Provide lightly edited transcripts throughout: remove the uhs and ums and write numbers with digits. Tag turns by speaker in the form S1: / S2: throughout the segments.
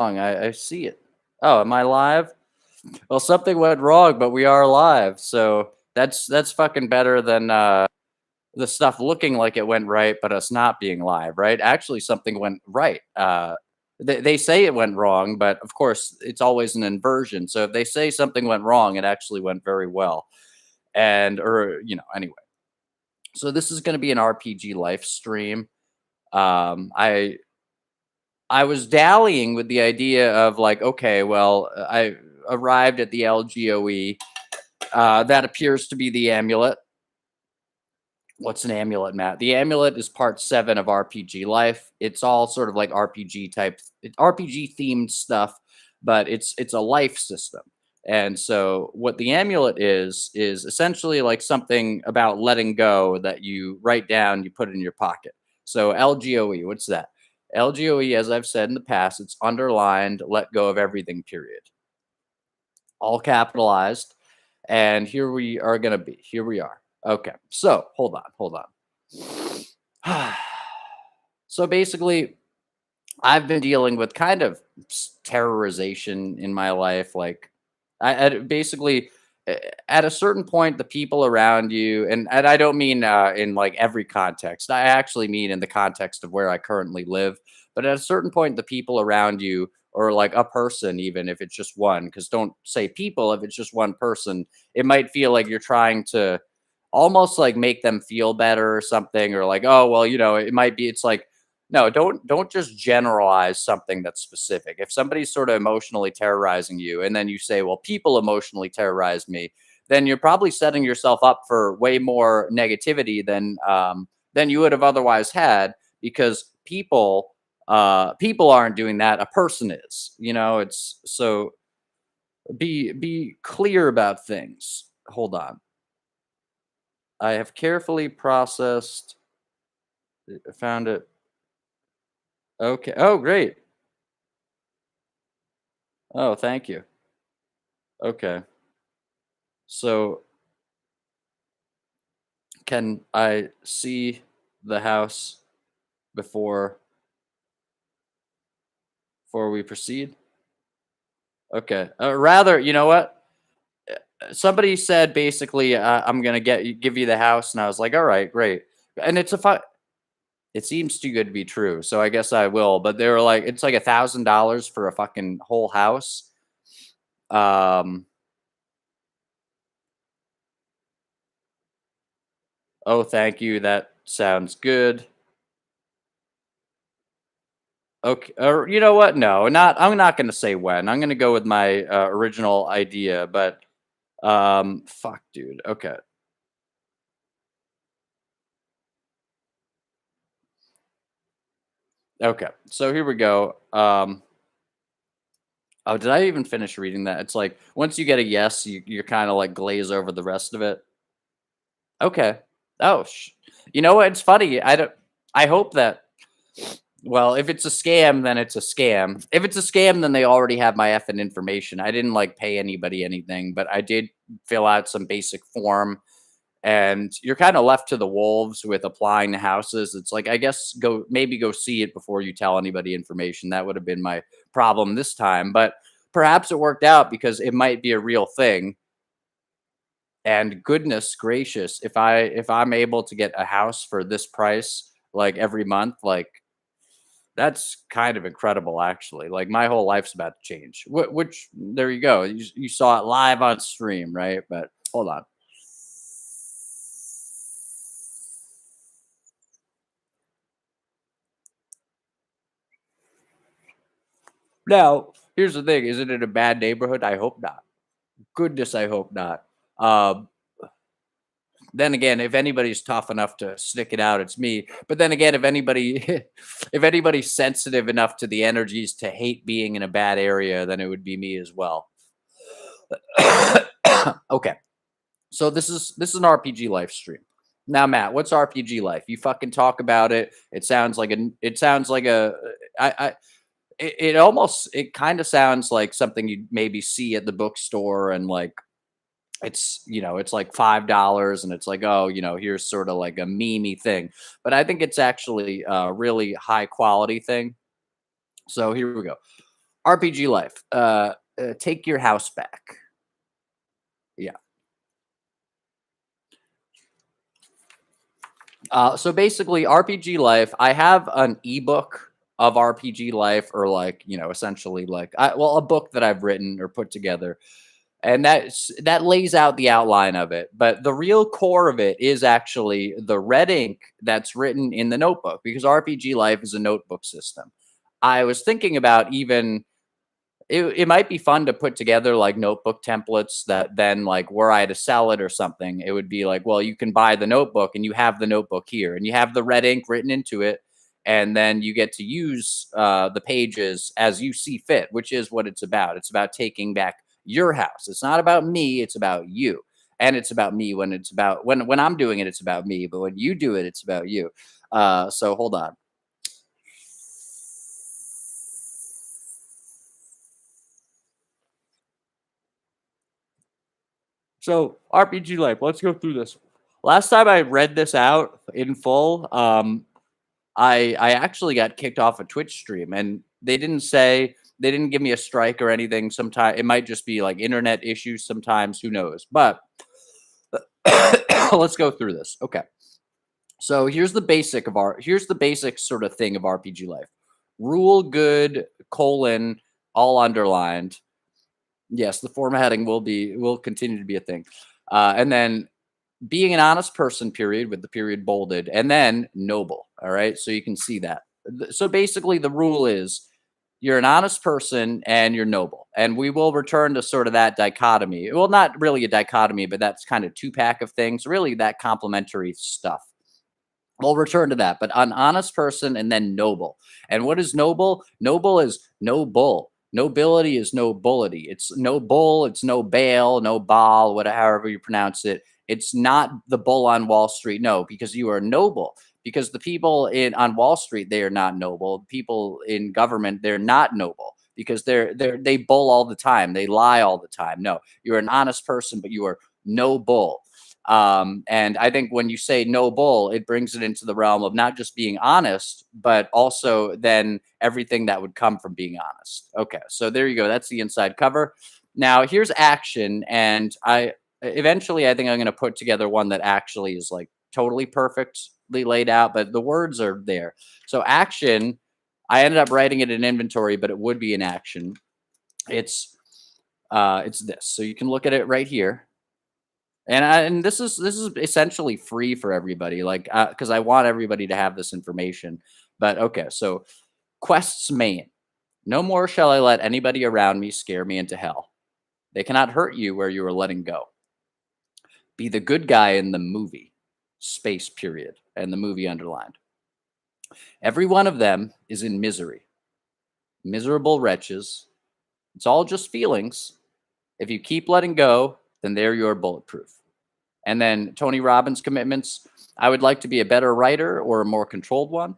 S1: I see it. Oh, am I live? Well, something went wrong, but we are live. So that's fucking better than the stuff looking like it went right, but us not being live, right? Actually, something went right. They say it went wrong, but of course, it's always an inversion. So if they say something went wrong, it actually went very well. And or anyway. So this is going to be an RPG live stream. Um, I I was dallying with the idea of like, okay, well, I arrived at the LGOE. That appears to be the amulet. What's an amulet, Matt? The amulet is part 7 of RPG Life. It's all sort of like RPG type, RPG themed stuff, but it's a life system. And so what the amulet is essentially like something about letting go that you write down, you put it in your pocket. So LGOE, what's that? LGOE, as I've said in the past, it's underlined, let go of everything, period. All capitalized. And here we are going to be. Here we are. Okay. So hold on. So basically, I've been dealing with kind of terrorization in my life. Like, basically, at a certain point, the people around you, and I don't mean in like every context, I actually mean in the context of where I currently live. But at a certain point, the people around you, or like a person, even if it's just one, because don't say people, if it's just one person, it might feel like you're trying to almost like make them feel better or something, or like, oh, well, it might be, it's like, no, don't just generalize something that's specific. If somebody's sort of emotionally terrorizing you and then you say, "Well, people emotionally terrorize me," then you're probably setting yourself up for way more negativity than you would have otherwise had, because people aren't doing that. A person is. It's so be clear about things. Hold on. I have carefully processed found it. Okay. Oh, great. Oh, thank you. Okay. So, can I see the house before before we proceed? Okay. Rather, you know what? Somebody said basically, I'm gonna give you the house, and I was like, all right, great. And it seems too good to be true, so I guess I will. But they were like, it's like $1,000 for a fucking whole house. Um. Oh, thank you. That sounds good. Okay, or you know what? No, not. I'm not going to say when. I'm going to go with my original idea. But fuck, dude. Okay, okay. So here we go. Oh, did I even finish reading that? It's like once you get a yes, you're kind of like glaze over the rest of it. Okay. Oh, you know what? It's funny. I don't. I hope that. Well, if it's a scam, then it's a scam. If it's a scam, then they already have my effing information. I didn't like pay anybody anything, but I did fill out some basic form, and you're kind of left to the wolves with applying to houses. It's like, I guess, go see it before you tell anybody information. That would have been my problem this time, but perhaps it worked out because it might be a real thing. And goodness gracious, if I'm able to get a house for this price like every month, like that's kind of incredible, actually. Like my whole life's about to change. Which there you go. You saw it live on stream, right? But hold on. Now, here's the thing: is it in a bad neighborhood? I hope not. Goodness, I hope not. Um, then again, if anybody's tough enough to stick it out, it's me. But then again, if anybody, if anybody's sensitive enough to the energies to hate being in a bad area, then it would be me as well. Okay. So this is an RPG live stream. Now, Matt, what's RPG life? You fucking talk about it. It sounds like a I it kind of sounds like something you'd maybe see at the bookstore, and like it's like $5, and it's like, oh, here's sort of like a memey thing. But I think it's actually a really high quality thing. So here we go. RPG Life. Take your house back. Yeah. So basically, RPG Life. I have an ebook of RPG Life, or like essentially like a book that I've written or put together, and that lays out the outline of it. But the real core of it is actually the red ink that's written in the notebook, because RPG Life is a notebook system. I was thinking about even it might be fun to put together like notebook templates that then, like, were I to sell it or something, it would be like, well, you can buy the notebook and you have the notebook here and you have the red ink written into it. And then you get to use the pages as you see fit, which is what it's about. It's about taking back your house. It's not about me. It's about you. And it's about me when it's about when I'm doing it, it's about me. But when you do it, it's about you. So hold on. So RPG Life, let's go through this. Last time I read this out in full, I actually got kicked off a Twitch stream, and they didn't give me a strike or anything. Sometimes it might just be like internet issues. Sometimes, who knows? But let's go through this. Okay. So here's the basic sort of thing of RPG Life. Rule good, colon, all underlined. Yes, the formatting will continue to be a thing. And then being an honest person, period, with the period bolded, and then noble. All right. So you can see that. So basically, the rule is you're an honest person and you're noble. And we will return to sort of that dichotomy. Well, not really a dichotomy, but that's kind of two pack of things, really that complementary stuff. We'll return to that, but an honest person and then noble. And what is noble? Noble is no bull. Nobility is nobility. It's no bull. It's no bail, no Baal, whatever, however you pronounce it. It's not the bull on Wall Street. No, because you are noble. Because the people in on Wall Street, they are not noble. People in government, they're not noble because they bull all the time. They lie all the time. No, you're an honest person, but you are no bull. And I think when you say no bull, it brings it into the realm of not just being honest, but also then everything that would come from being honest. Okay, so there you go. That's the inside cover. Now here's action, and I eventually I think I'm going to put together one that actually is like totally perfectly laid out, but the words are there. So action, I ended up writing it in inventory, but it would be in action. It's this. So you can look at it right here. And this is essentially free for everybody, like, because I want everybody to have this information. But okay, so quests main. No more shall I let anybody around me scare me into hell. They cannot hurt you where you are letting go. Be the good guy in the movie. Space period. And the movie underlined. Every one of them is in misery. Miserable wretches. It's all just feelings. If you keep letting go, then they're your bulletproof. And then Tony Robbins commitments. I would like to be a better writer or a more controlled one.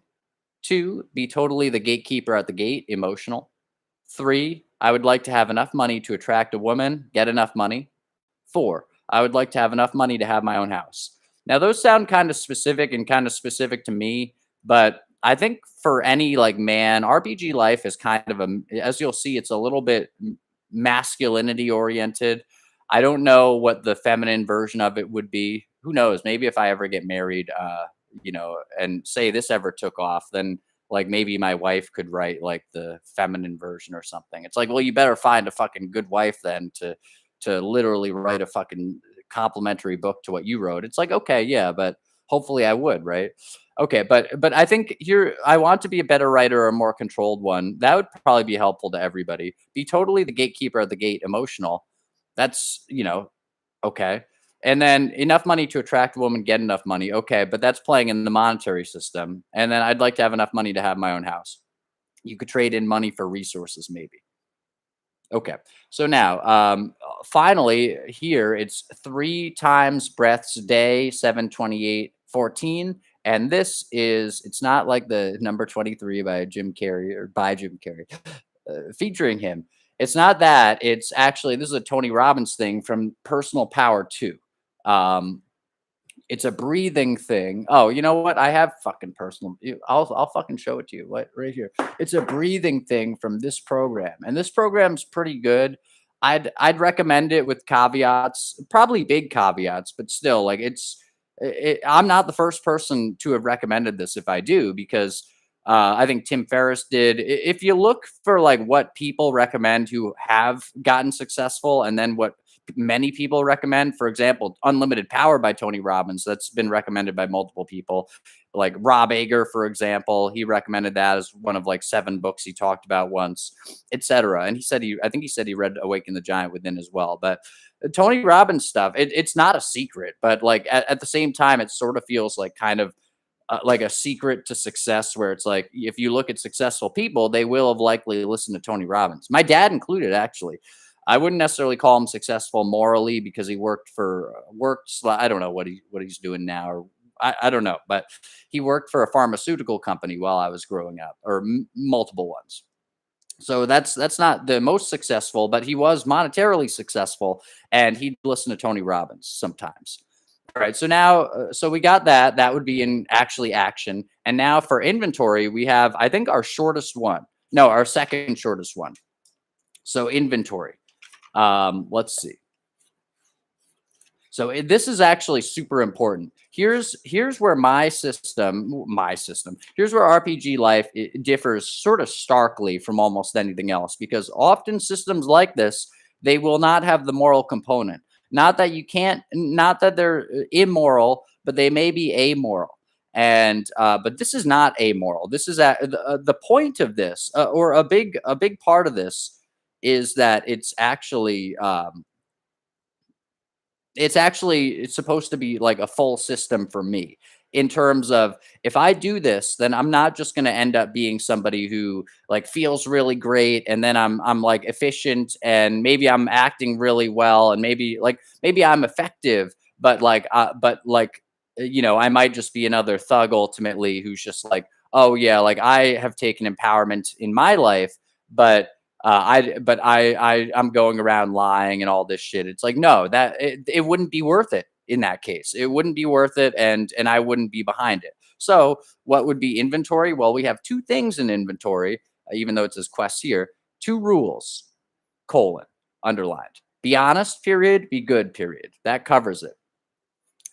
S1: 2, be totally the gatekeeper at the gate, emotional. 3, I would like to have enough money to attract a woman, get enough money. 4, I would like to have enough money to have my own house. Now, those sound kind of specific and kind of specific to me, but I think for any like man, RPG Life is kind of as you'll see, it's a little bit masculinity oriented. I don't know what the feminine version of it would be. Who knows? Maybe if I ever get married, and say this ever took off, then like maybe my wife could write like the feminine version or something. It's like, well, you better find a fucking good wife then to literally write a fucking complimentary book to what you wrote. It's like, okay, yeah, but hopefully I would, right? Okay, but I think here I want to be a better writer or a more controlled one. That would probably be helpful to everybody. Be totally the gatekeeper at the gate, emotional. That's, okay. And then enough money to attract a woman, get enough money. Okay, but that's playing in the monetary system. And then I'd like to have enough money to have my own house. You could trade in money for resources, maybe. Okay. So now, finally, here it's 3 times breaths a day, 7, 28, 14. And this is, it's not like the number 23 by Jim Carrey or by Jim Carrey, featuring him. It's not that. It's actually, this is a Tony Robbins thing from Personal Power 2. Um, It's a breathing thing. Oh, you know what? I have fucking personal. I'll fucking show it to you. What right here? It's a breathing thing from this program, and this program's pretty good. I'd recommend it with caveats, probably big caveats, but still, like I'm not the first person to have recommended this. If I do, because I think Tim Ferriss did. If you look for like what people recommend who have gotten successful, and then what many people recommend. For example, Unlimited Power by Tony Robbins. That's been recommended by multiple people. Like Rob Ager, for example, he recommended that as one of like 7 books he talked about once, etc. And I think he said he read Awaken the Giant Within as well. But Tony Robbins stuff, it's not a secret, but like at the same time, it sort of feels like kind of like a secret to success, where it's like if you look at successful people, they will have likely listened to Tony Robbins, my dad included, actually. I wouldn't necessarily call him successful morally because he I don't know what he's doing now, or I don't know, but he worked for a pharmaceutical company while I was growing up, or multiple ones. So that's not the most successful, but he was monetarily successful, and he'd listen to Tony Robbins sometimes. All right, so now, so we got that. That would be in actually action. And now for inventory, we have, I think, our shortest one. No, our second shortest one. So inventory. Let's see. So this is actually super important. Here's where here's where RPG life differs sort of starkly from almost anything else, because often systems like this, they will not have the moral component. Not that you can't, not that they're immoral, but they may be amoral. And but this is not amoral. This is the point of this, or a big part of this is that it's supposed to be like a full system for me, in terms of, if I do this, then I'm not just going to end up being somebody who like feels really great, and then I'm like efficient, and maybe I'm acting really well, and maybe I'm effective, but I might just be another thug ultimately, who's just like, oh yeah, like I have taken empowerment in my life, but I'm going around lying and all this shit. It's like, no, that it wouldn't be worth it in that case. It wouldn't be worth it, and I wouldn't be behind it. So what would be inventory? Well, we have 2 things in inventory, even though it says quests here. 2 rules, colon, underlined. Be honest, period. Be good, period. That covers it.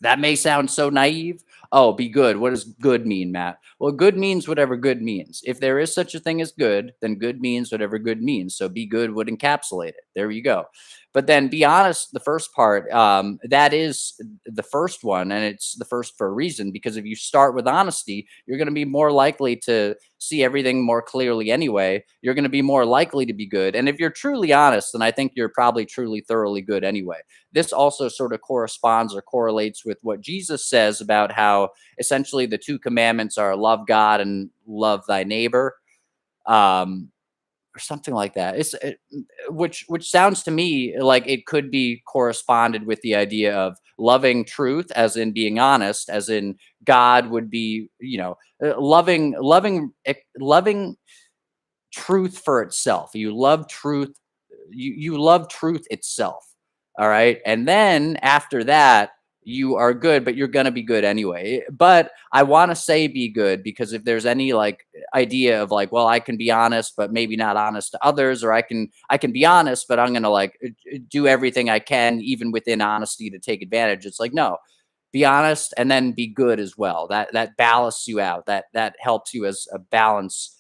S1: That may sound so naive. Oh, be good. What does good mean, Matt? Well, good means whatever good means. If there is such a thing as good, then good means whatever good means. So be good would encapsulate it. There you go. But then be honest, the first part, that is the first one. And it's the first for a reason, because if you start with honesty, you're going to be more likely to see everything more clearly anyway. You're going to be more likely to be good. And if you're truly honest, then I think you're probably truly thoroughly good anyway. This also sort of corresponds or correlates with what Jesus says about how essentially the 2 commandments are love God and love thy neighbor, or something like that. Which sounds to me like it could be corresponded with the idea of loving truth, as in being honest, as in God would be, loving truth for itself. You love truth. You love truth itself. All right. And then after that, you are good, but you're going to be good anyway. But I want to say be good, because if there's any like idea of like, well, I can be honest, but maybe not honest to others, or I can be honest, but I'm going to like do everything I can, even within honesty, to take advantage. It's like, no, be honest and then be good as well. That balances you out. That helps you as a balance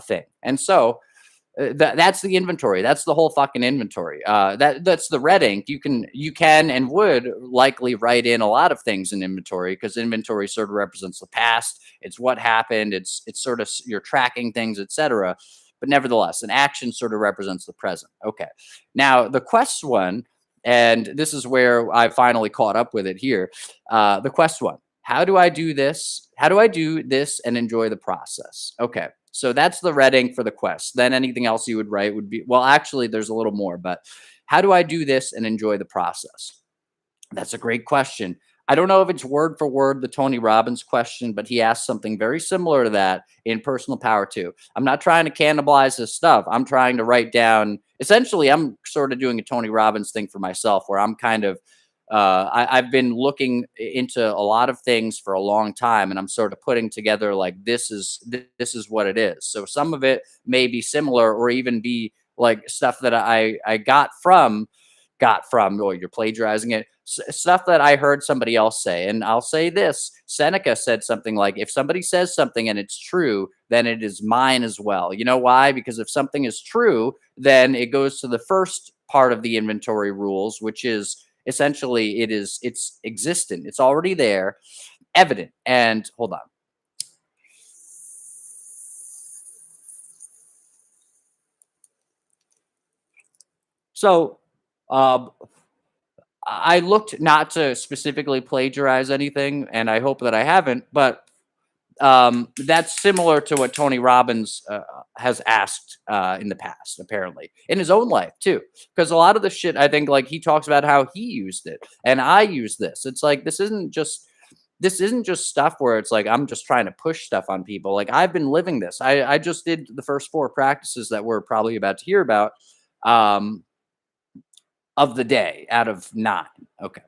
S1: thing. And so that's the inventory. That's the whole fucking inventory. That's the red ink. You can and would likely write in a lot of things in inventory, because inventory sort of represents the past. It's what happened. It's sort of, you're tracking things, etc. But nevertheless, an action sort of represents the present. Okay. Now the quest one, and this is where I finally caught up with it here. The quest one. How do I do this? How do I do this and enjoy the process? Okay. So that's the red ink for the quest. Then anything else you would write would be, well, actually, there's a little more, but how do I do this and enjoy the process? That's a great question. I don't know if it's word for word the Tony Robbins question, but he asked something very similar to that in Personal Power 2. I'm not trying to cannibalize his stuff. I'm trying to write down, essentially, I'm sort of doing a Tony Robbins thing for myself, where I'm kind of I've been looking into a lot of things for a long time, and I'm sort of putting together like this is what it is. So some of it may be similar, or even be like stuff that I got from, or you're plagiarizing it, stuff that I heard somebody else say. And I'll say this: Seneca said something like, if somebody says something and it's true, then it is mine as well. You know why? Because if something is true, then it goes to the first part of the inventory rules, which is essentially it's existent, it's already there, evident. And hold on. So um I looked not to specifically plagiarize anything, and I hope that I haven't, but that's similar to what Tony Robbins has asked in the past, apparently, in his own life too. Because a lot of the shit, I think, like he talks about how he used it, and I use this. It's like this isn't just stuff where it's like I'm just trying to push stuff on people. Like I've been living this. I just did the first 4 practices that we're probably about to hear about. Um, of the day out of 9. Okay.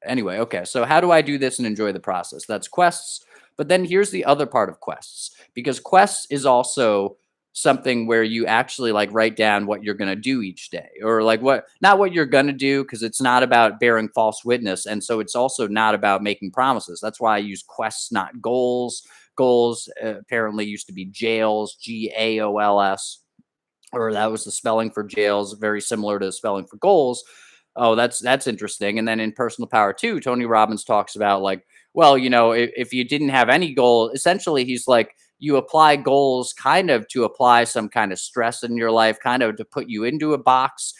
S1: Anyway, okay. So how do I do this and enjoy the process? That's quests. But then here's the other part of quests, because quests is also something where you actually like write down what you're going to do each day, or like what, not what you're going to do, because it's not about bearing false witness. And so it's also not about making promises. That's why I use quests, not goals. Goals apparently used to be jails, GAOLS, or that was the spelling for jails, very similar to the spelling for goals. Oh, that's interesting. And then in Personal Power 2, Tony Robbins talks about like, well, if you didn't have any goal, essentially he's like, you apply goals kind of to apply some kind of stress in your life, kind of to put you into a box.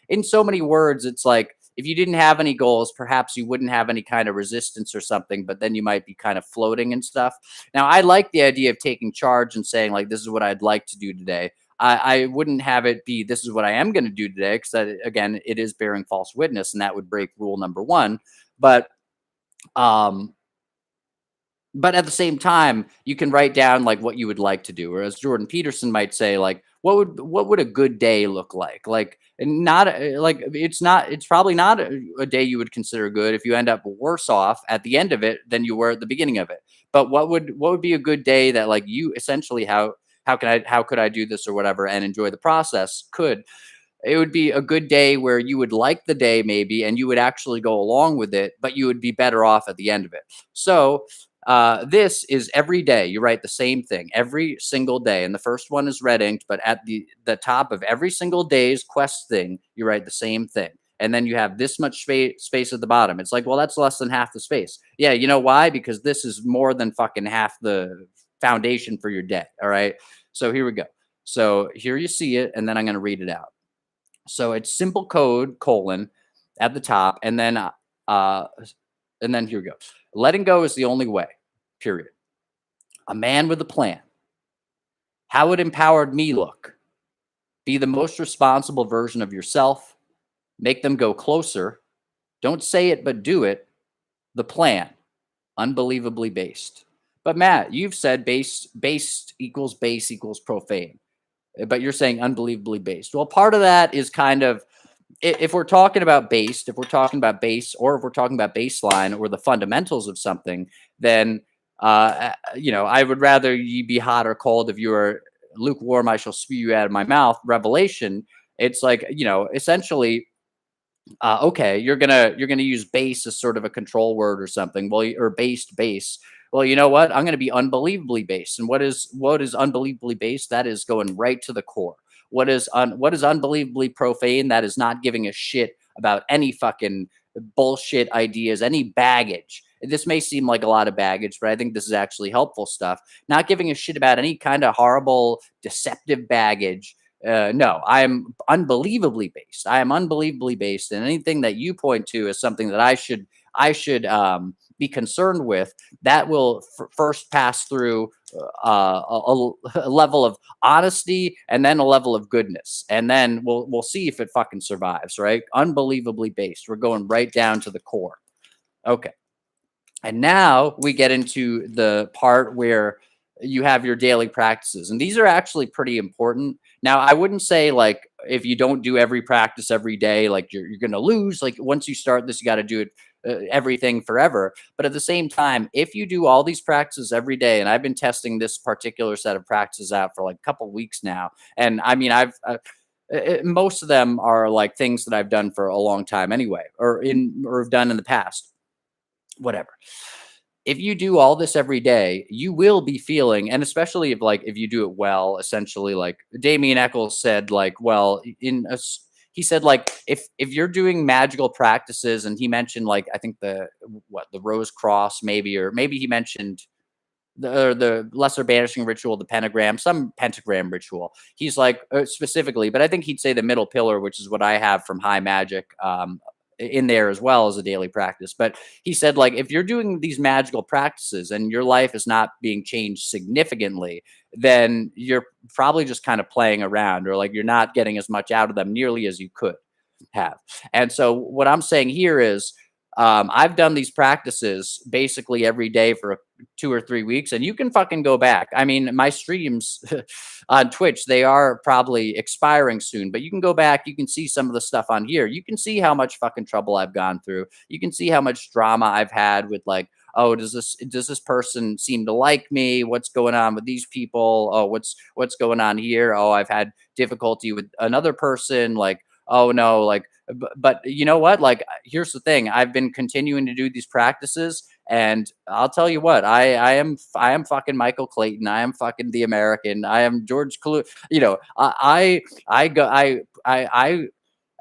S1: In so many words, it's like, if you didn't have any goals, perhaps you wouldn't have any kind of resistance or something, but then you might be kind of floating and stuff. Now, I like the idea of taking charge and saying, like, this is what I'd like to do today. I wouldn't have it be, this is what I am going to do today, because again, it is bearing false witness, and that would break rule number 1. But um, but at the same time, you can write down like what you would like to do, or as Jordan Peterson might say, like what would a good day look like? Like, and not like it's probably not a day you would consider good if you end up worse off at the end of it than you were at the beginning of it. But what would be a good day that like you essentially, how could I do this or whatever and enjoy the process? It would be a good day where you would like the day maybe, and you would actually go along with it, but you would be better off at the end of it. So this is every day you write the same thing every single day, and the first one is red inked, but at the top of every single day's quest thing, you write the same thing. And then you have this much space at the bottom. It's like, well, that's less than half the space. Yeah, you know why? Because this is more than fucking half the foundation for your day. All right. So here we go. So here you see it, and then I'm going to read it out. So it's simple code colon at the top, uh, and then here we go. Letting go is the only way. Period. A man with a plan. How it empowered me look. Be the most responsible version of yourself. Make them go closer. Don't say it, but do it. The plan. Unbelievably based. But Matt, you've said based equals base equals profane, but you're saying unbelievably based. Well, part of that is kind of, if we're talking about based, if we're talking about base, or if we're talking about baseline or the fundamentals of something, then I would rather you be hot or cold. If you are lukewarm, I shall spew you out of my mouth. Revelation. It's like, essentially, okay, you're gonna use base as sort of a control word or something. Well, or based base. Well, you know what? I'm gonna be unbelievably based. And what is unbelievably based? That is going right to the core. What is unbelievably profane? That is not giving a shit about any fucking bullshit ideas, any baggage. This may seem like a lot of baggage, but I think this is actually helpful stuff. Not giving a shit about any kind of horrible, deceptive baggage. No, I am unbelievably based. I am unbelievably based, and anything that you point to as something that I should be concerned with, that will first pass through a level of honesty, and then a level of goodness, and then we'll see if it fucking survives. Right? Unbelievably based. We're going right down to the core. Okay, and now we get into the part where you have your daily practices. And these are actually pretty important. Now, I wouldn't say like if you don't do every practice every day, like you're going to lose. Like once you start this, you got to do it everything forever. But at the same time, if you do all these practices every day, and I've been testing this particular set of practices out for like a couple weeks now, and I mean, most of them are like things that I've done for a long time anyway, or have done in the past, whatever. If you do all this every day, you will be feeling, and especially if you do it well, essentially, like Damien Eccles said, like, well, he said like if you're doing magical practices, and he mentioned like I think the Rose Cross maybe, or maybe he mentioned the lesser banishing ritual, the pentagram, some pentagram ritual. He's like specifically, but I think he'd say the middle pillar, which is what I have from High Magic, in there as well as a daily practice. But he said, like, if you're doing these magical practices and your life is not being changed significantly, then you're probably just kind of playing around, or like you're not getting as much out of them nearly as you could have. And so what I'm saying here is, I've done these practices basically every day for 2 or 3 weeks, and you can fucking go back. I mean, my streams on Twitch, they are probably expiring soon, but you can go back. You can see some of the stuff on here. You can see how much fucking trouble I've gone through. You can see how much drama I've had with like, oh, does this person seem to like me? What's going on with these people? Oh, what's going on here? Oh, I've had difficulty with another person. Like, oh no, like, but you know what? Like, here's the thing. I've been continuing to do these practices, and I'll tell you what. I am fucking Michael Clayton. I am fucking the American. I am George Clooney. You know, I go I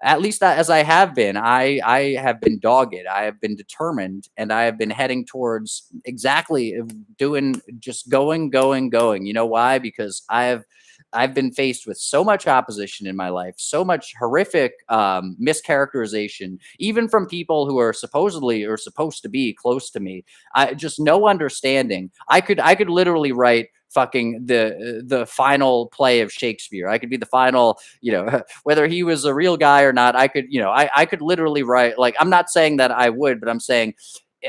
S1: at least that, as I have been, I have been dogged. I have been determined, and I have been heading towards exactly doing just going. You know why? Because I've been faced with so much opposition in my life, so much horrific mischaracterization, even from people who are supposedly or supposed to be close to me. I just no understanding. I could literally write fucking the final play of Shakespeare. I could be the final, whether he was a real guy or not. I could, I could literally write, like, I'm not saying that I would, but I'm saying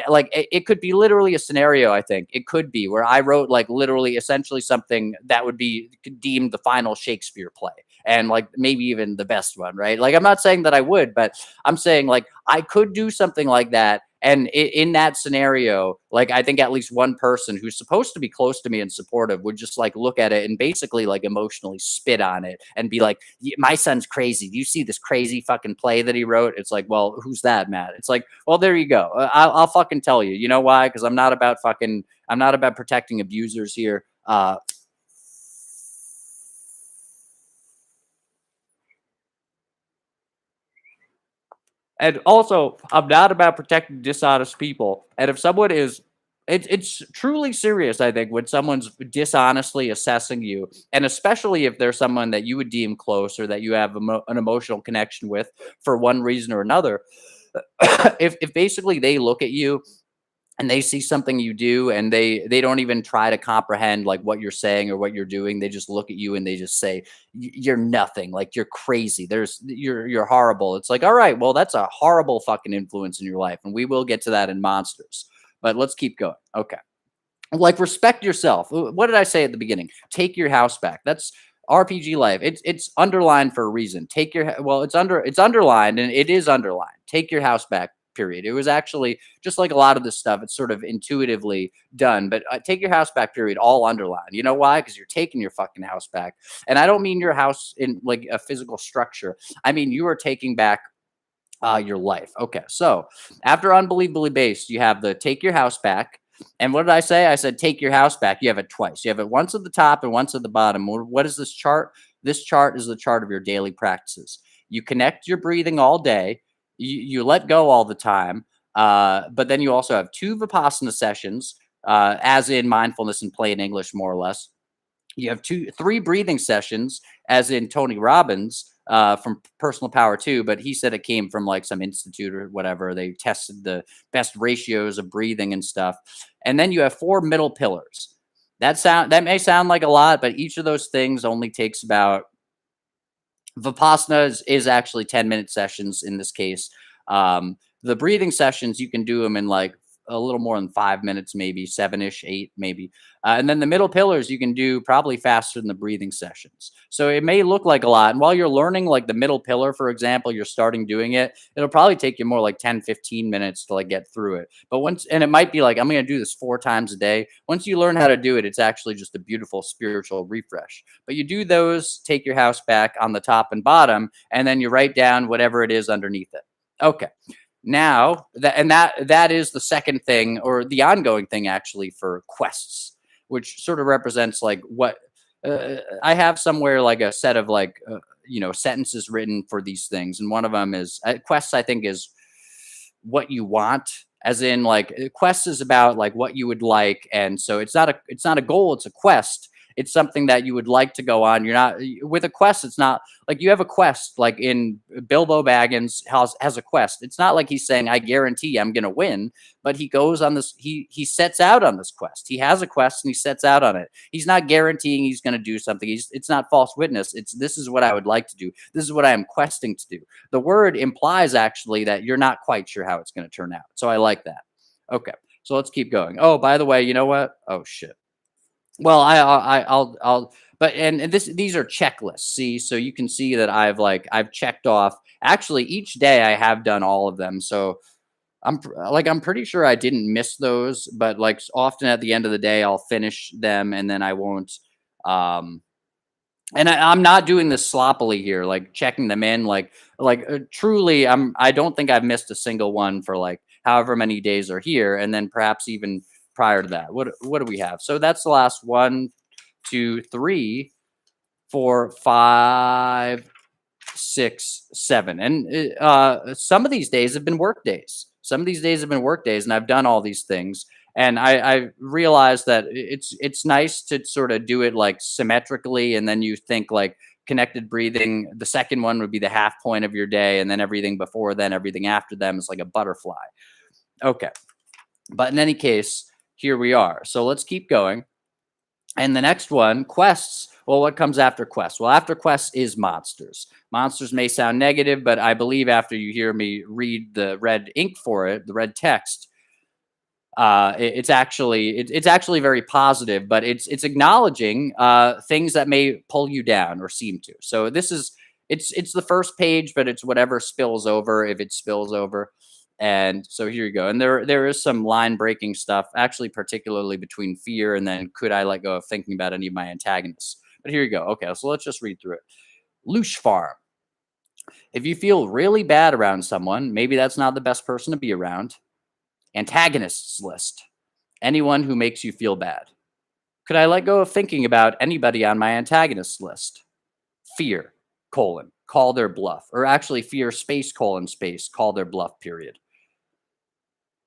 S1: like it could be literally a scenario. I think it could be where I wrote like literally essentially something that would be deemed the final Shakespeare play, and like maybe even the best one, right? Like, I'm not saying that I would, but I'm saying like I could do something like that. And in that scenario, like, I think at least one person who's supposed to be close to me and supportive would just like look at it and basically like emotionally spit on it and be like, my son's crazy. Do you see this crazy fucking play that he wrote? It's like, well, who's that, Matt? It's like, well, there you go. I'll fucking tell you. You know why? Because I'm not about protecting abusers here. And also, I'm not about protecting dishonest people. And if someone is, it's truly serious, I think, when someone's dishonestly assessing you, and especially if there's someone that you would deem close or that you have an emotional connection with for one reason or another. If basically they look at you and they see something you do, and they don't even try to comprehend like what you're saying or what you're doing, they just look at you and they just say, You're nothing, like you're crazy, you're horrible." It's like, all right, well, that's a horrible fucking influence in your life, and we will get to that in monsters, but let's keep going. Okay. Like, respect yourself. What did I say at the beginning? Take your house back. That's RPG life. It's underlined for a reason. It's underlined, and it is underlined. Take your house back. Period. It was actually just like a lot of this stuff. It's sort of intuitively done, but take your house back. Period. All underlined. You know why? Because you're taking your fucking house back, and I don't mean your house in like a physical structure. I mean you are taking back your life. Okay, so after unbelievably based, you have the take your house back. And what did I say? I said take your house back. You have it twice. You have it once at the top and once at the bottom. What is this chart? This chart is the chart of your daily practices. You connect your breathing all day. You let go all the time. But then you also have two Vipassana sessions, as in mindfulness in plain English, more or less. You have three breathing sessions, as in Tony Robbins, from Personal Power 2, but he said it came from like some institute or whatever. They tested the best ratios of breathing and stuff. And then you have four middle pillars. That may sound like a lot, but each of those things only takes about, Vipassana is actually 10-minute sessions in this case. The breathing sessions, you can do them in like a little more than 5 minutes, maybe 7-ish, 8 maybe. And then the middle pillars you can do probably faster than the breathing sessions. So it may look like a lot. And while you're learning like the middle pillar, for example, you're starting doing it, it'll probably take you more like 10, 15 minutes to like get through it. But once, and it might be like, I'm going to do this 4 times a day. Once you learn how to do it, it's actually just a beautiful spiritual refresh. But you do those, take your house back on the top and bottom, and then you write down whatever it is underneath it. Okay. Now that is the second thing, or the ongoing thing actually, for quests, which sort of represents like what I have somewhere, like a set of like sentences written for these things, and one of them is quests. I think is what you want, as in like quests is about like what you would like, and so it's not a goal, it's a quest. It's something that you would like to go on. You're not with a quest. It's not like you have a quest, like in Bilbo Baggins has a quest. It's not like he's saying, I guarantee I'm going to win, but he goes on this, he sets out on this quest. He has a quest and he sets out on it. He's not guaranteeing he's going to do something. It's not false witness. It's, this is what I would like to do. This is what I am questing to do. The word implies actually that you're not quite sure how it's going to turn out. So I like that. Okay. So let's keep going. Oh, by the way, you know what? Oh shit. Well, I'll but and these are checklists. See, so you can see that I've checked off. Actually, each day I have done all of them. So I'm pretty sure I didn't miss those, but like often at the end of the day, I'll finish them and then I won't. Um, and I'm not doing this sloppily here, like checking them in, truly. I don't think I've missed a single one for like however many days are here, and then perhaps even prior to that. What do we have? So that's the last 1, 2, 3, 4, 5, 6, 7, and some of these days have been work days. Some of these days have been work days, and I've done all these things. And I realized that it's nice to sort of do it like symmetrically, and then you think like connected breathing. The second one would be the half point of your day, and then everything before then, everything after them is like a butterfly. Okay, but in any case, here we are. So let's keep going. And the next one, quests. Well, what comes after quests? Well, after quests is monsters. Monsters may sound negative, but I believe after you hear me read the red ink for it, the red text, it's actually very positive, but it's acknowledging things that may pull you down or seem to. So this is it's the first page, but it's whatever spills over, if it spills over. And so here you go. And there is some line breaking stuff, actually, particularly between fear and then could I let go of thinking about any of my antagonists. But here you go. Okay, so let's just read through it. Loosh Farm. If you feel really bad around someone, maybe that's not the best person to be around. Antagonists list. Anyone who makes you feel bad. Could I let go of thinking about anybody on my antagonists list? Fear, call their bluff. Or actually fear, space, call their bluff, period.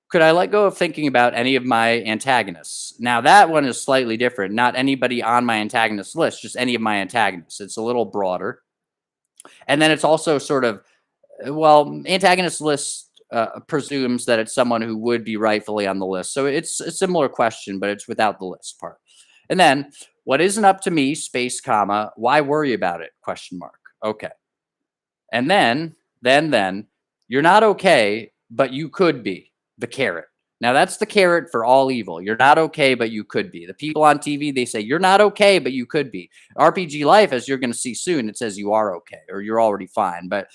S1: Could I let go of thinking about any of my antagonists? Now that one is slightly different. Not anybody on my antagonist list, just any of my antagonists. It's a little broader. And then it's also sort of, well, antagonist list presumes that it's someone who would be rightfully on the list. So it's a similar question, but it's without the list part. And then, what isn't up to me, space, comma, why worry about it, question mark. Okay. And then, you're not okay, but you could be, the carrot. Now that's the carrot for all evil. You're not okay, but you could be. The people on TV, they say, you're not okay, but you could be. RPG Life, as you're going to see soon, it says you are okay, or you're already fine. But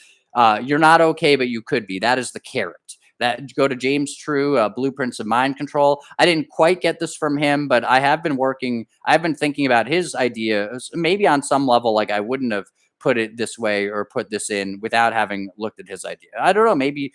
S1: you're not okay, but you could be. That is the carrot. That go to James True, Blueprints of Mind Control. I didn't quite get this from him, but I've been thinking about his idea. Maybe on some level, like I wouldn't have put it this way or put this in without having looked at his idea. I don't know. Maybe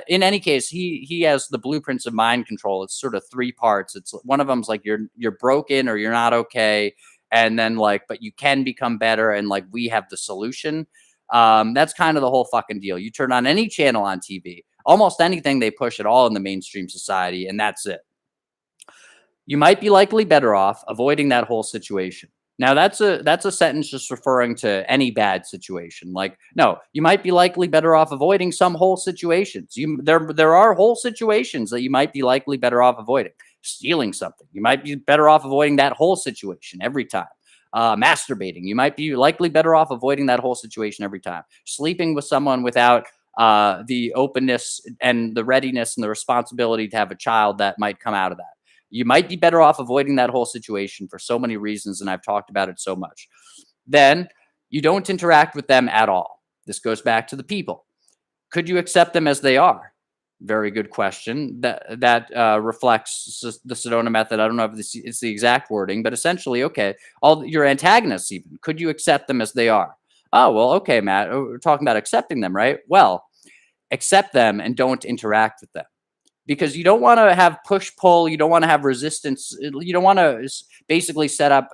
S1: in any case, he has the Blueprints of Mind Control. It's sort of 3 parts. It's one of them's like you're broken or you're not okay, and then like but you can become better, and like we have the solution. That's kind of the whole fucking deal. You turn on any channel on TV, almost anything they push at all in the mainstream society, and that's it. You might be likely better off avoiding that whole situation. Now that's a sentence just referring to any bad situation. Like, no, you might be likely better off avoiding some whole situations. There are whole situations that you might be likely better off avoiding. Stealing something, you might be better off avoiding that whole situation every time. Masturbating, you might be likely better off avoiding that whole situation every time. Sleeping with someone without the openness and the readiness and the responsibility to have a child that might come out of that. You might be better off avoiding that whole situation for so many reasons, and I've talked about it so much. Then you don't interact with them at all. This goes back to the people. Could you accept them as they are? Very good question. That reflects the Sedona method. I don't know if it's the exact wording, but essentially, okay, all your antagonists, even, could you accept them as they are? Oh, well, okay, Matt, we're talking about accepting them, right? Well, accept them and don't interact with them, because you don't want to have push pull. You don't want to have resistance. You don't want to basically set up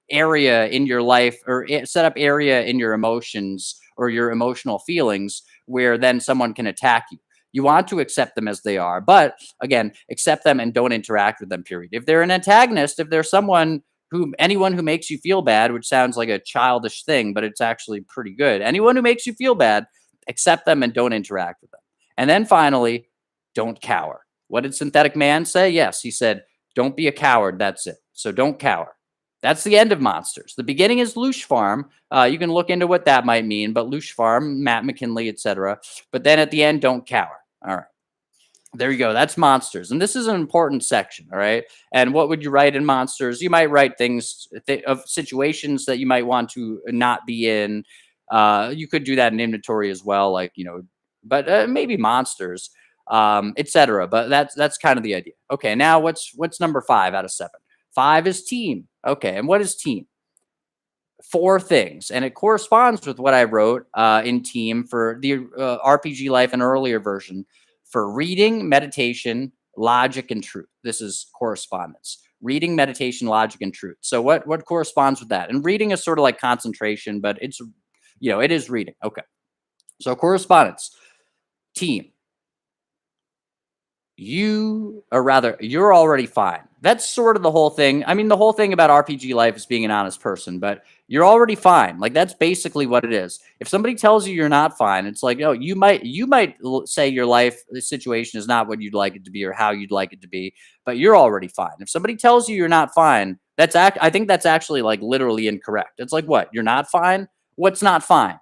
S1: area in your life, or set up area in your emotions or your emotional feelings where then someone can attack you. You want to accept them as they are, but again, accept them and don't interact with them, period. If they're an antagonist, if they're anyone who makes you feel bad, which sounds like a childish thing, but it's actually pretty good. Anyone who makes you feel bad, accept them and don't interact with them. And then finally, don't cower. What did Synthetic Man say? Yes, he said, don't be a coward. That's it. So don't cower. That's the end of Monsters. The beginning is Loosh Farm. You can look into what that might mean, but Loosh Farm, Matt McKinley, etc. But then at the end, don't cower. All right. There you go. That's Monsters. And this is an important section. All right. And what would you write in Monsters? You might write things of situations that you might want to not be in. You could do that in inventory as well, like, but maybe Monsters, etc. But that's kind of the idea. Okay. Now what's number 5 out of 7? 5 is team. Okay. And what is team? 4 things. And it corresponds with what I wrote in team for the RPG Life, an earlier version, for reading, meditation, logic, and truth. This is correspondence. Reading, meditation, logic, and truth. So what corresponds with that? And reading is sort of like concentration, but it is reading. Okay. So correspondence, team. You're already fine. That's sort of the whole thing. I mean, the whole thing about RPG Life is being an honest person, but you're already fine. Like, that's basically what it is. If somebody tells you you're not fine, it's like, oh, you might say your life situation is not what you'd like it to be or how you'd like it to be, but you're already fine. If somebody tells you you're not fine, I think that's actually like literally incorrect. It's like, what? You're not fine? What's not fine?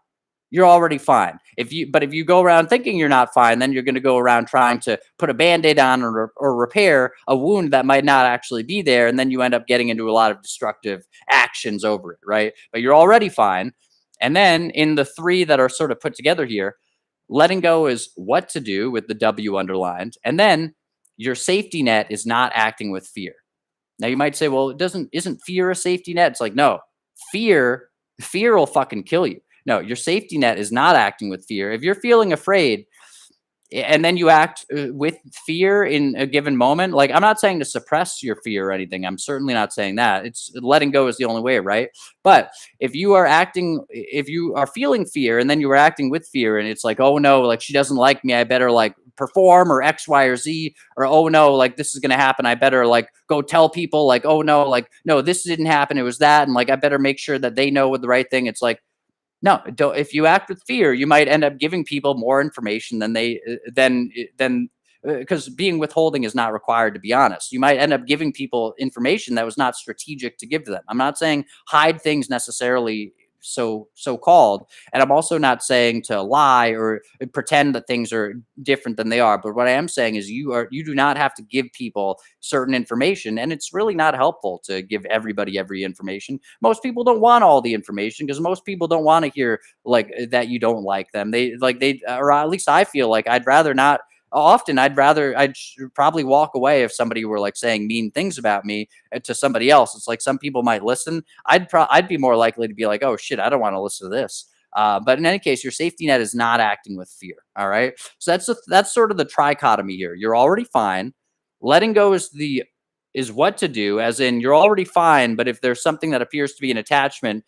S1: You're already fine. If you go around thinking you're not fine, then you're going to go around trying to put a Band-Aid on or repair a wound that might not actually be there. And then you end up getting into a lot of destructive actions over it, right? But you're already fine. And then in the 3 that are sort of put together here, letting go is what to do with the W underlined. And then your safety net is not acting with fear. Now you might say, well, isn't fear a safety net? It's like, no, fear will fucking kill you. No, your safety net is not acting with fear. If you're feeling afraid and then you act with fear in a given moment, like, I'm not saying to suppress your fear or anything. I'm certainly not saying that. It's letting go is the only way, right? But if you are feeling fear and then you are acting with fear, and it's like, oh no, like, she doesn't like me, I better like perform or X, Y, or Z, or oh no, like, this is going to happen, I better like go tell people, like, oh no, like, no, this didn't happen, it was that, and like, I better make sure that they know what the right thing. It's like, no, don't. If you act with fear, you might end up giving people more information than because being withholding is not required, to be honest. You might end up giving people information that was not strategic to give to them. I'm not saying hide things necessarily, so called, and I'm also not saying to lie or pretend that things are different than they are. But what I am saying is you do not have to give people certain information, and it's really not helpful to give everybody every information. Most people don't want all the information because most people don't want to hear like that you don't like them. Or at least I feel like I'd rather not. Often I'd probably walk away if somebody were like saying mean things about me to somebody else. It's like, some people might listen. I'd be more likely to be like, oh shit, I don't want to listen to this. But in any case, your safety net is not acting with fear. All right. So that's sort of the trichotomy here. You're already fine. Letting go is what to do, as in you're already fine. But if there's something that appears to be an attachment,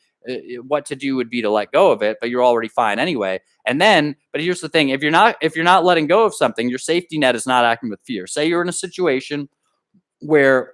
S1: what to do would be to let go of it, but you're already fine anyway. And then, but here's the thing: if you're not letting go of something, your safety net is not acting with fear. Say you're in a situation where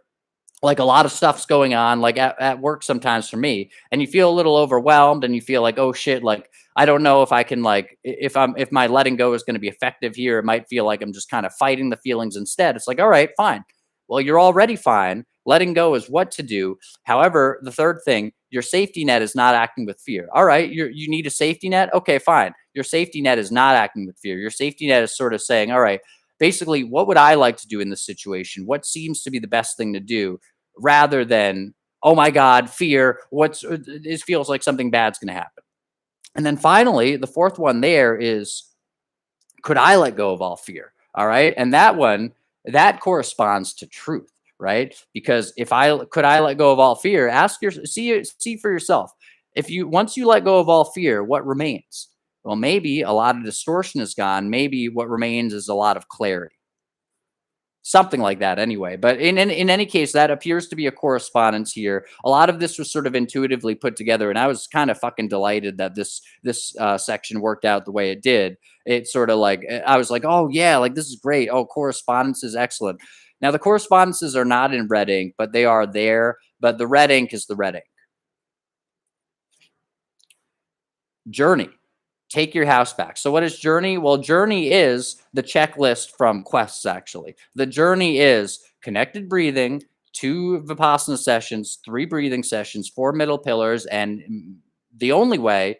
S1: like a lot of stuff's going on, like at work sometimes for me, and you feel a little overwhelmed and you feel like, oh shit, like, I don't know if I can, like, if my letting go is going to be effective here. It might feel like I'm just kind of fighting the feelings instead. It's like, all right, fine. Well, you're already fine. Letting go is what to do. However, the third thing, your safety net is not acting with fear. All right, you need a safety net. Okay, fine. Your safety net is not acting with fear. Your safety net is sort of saying, all right, basically, what would I like to do in this situation? What seems to be the best thing to do, rather than, oh my God, fear. It feels like something bad's going to happen. And then finally, the fourth one there is, could I let go of all fear? All right. And that one, that corresponds to truth, right? Because if I could I let go of all fear, see for yourself. If you once you let go of all fear, what remains? Well, maybe a lot of distortion is gone. Maybe what remains is a lot of clarity. Something like that anyway. But in any case, that appears to be a correspondence here. A lot of this was sort of intuitively put together, and I was kind of fucking delighted that this section worked out the way it did. It sort of like, I was like, oh yeah, like this is great. Oh, correspondence is excellent. Now the correspondences are not in red ink, but they are there. But the red ink is the red ink. Journey. Take your house back. So what is journey? Well, journey is the checklist from quests, actually. The journey is connected breathing, 2 Vipassana sessions, 3 breathing sessions, 4 middle pillars, and the only way,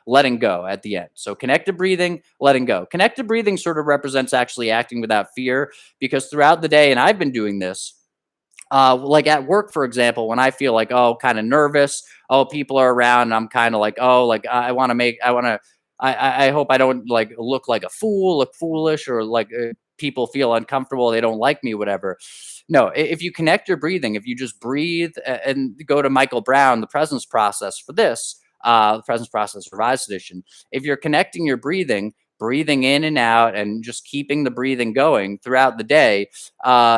S1: letting go at the end. So connected breathing, letting go. Connected breathing sort of represents actually acting without fear, because throughout the day, and I've been doing this, like at work, for example, when I feel like, oh, kind of nervous, oh, people are around, and I'm kind of like, oh, like I hope I don't like look like a fool, look foolish, or like people feel uncomfortable, they don't like me, whatever. No, if you connect your breathing, if you just breathe and go to Michael Brown, the presence process for this, the presence process revised edition. If you're connecting your breathing in and out, and just keeping the breathing going throughout the day,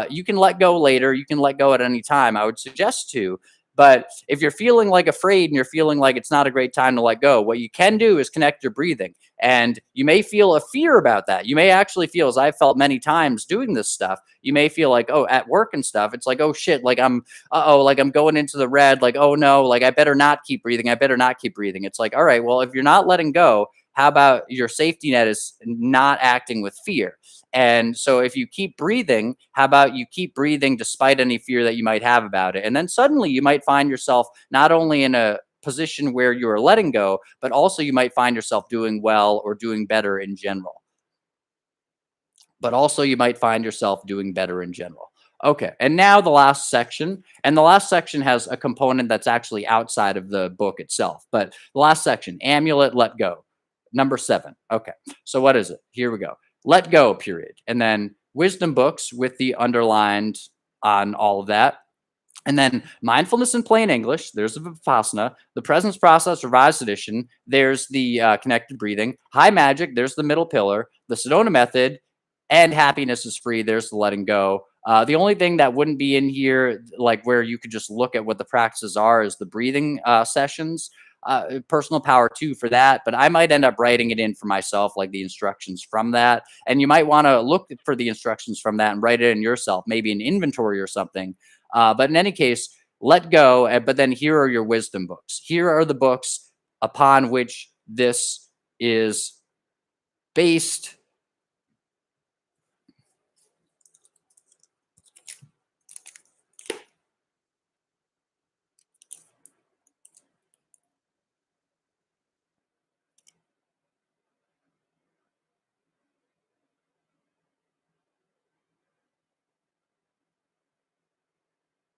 S1: you can let go later. You can let go at any time. I would suggest to. But if you're feeling like afraid and you're feeling like it's not a great time to let go, what you can do is connect your breathing. And you may feel a fear about that. You may actually feel, as I've felt many times doing this stuff, you may feel like, oh, at work and stuff, it's like, oh shit, like like I'm going into the red, like, oh no, like I better not keep breathing. I better not keep breathing. It's like, all right, well, if you're not letting go, how about your safety net is not acting with fear? And so if you keep breathing, how about you keep breathing despite any fear that you might have about it? And then suddenly you might find yourself not only in a position where you're letting go, but also you might find yourself doing well or doing better in general. But also you might find yourself doing better in general. Okay, and now the last section. And the last section has a component that's actually outside of the book itself. But the last section, amulet, let go. Number 7. Okay, so what is it? Here we go. Let go, period. And then wisdom books with the underlined on all of that. And then mindfulness in plain English. There's the Vipassana, the presence process revised edition. There's the connected breathing. High magic. There's the middle pillar. The Sedona method, and happiness is free. There's the letting go. The only thing that wouldn't be in here, like where you could just look at what the practices are, is the breathing sessions. Personal power too for that, but I might end up writing it in for myself, like the instructions from that. And you might want to look for the instructions from that and write it in yourself, maybe an inventory or something. But in any case, let go. But then here are your wisdom books. Here are the books upon which this is based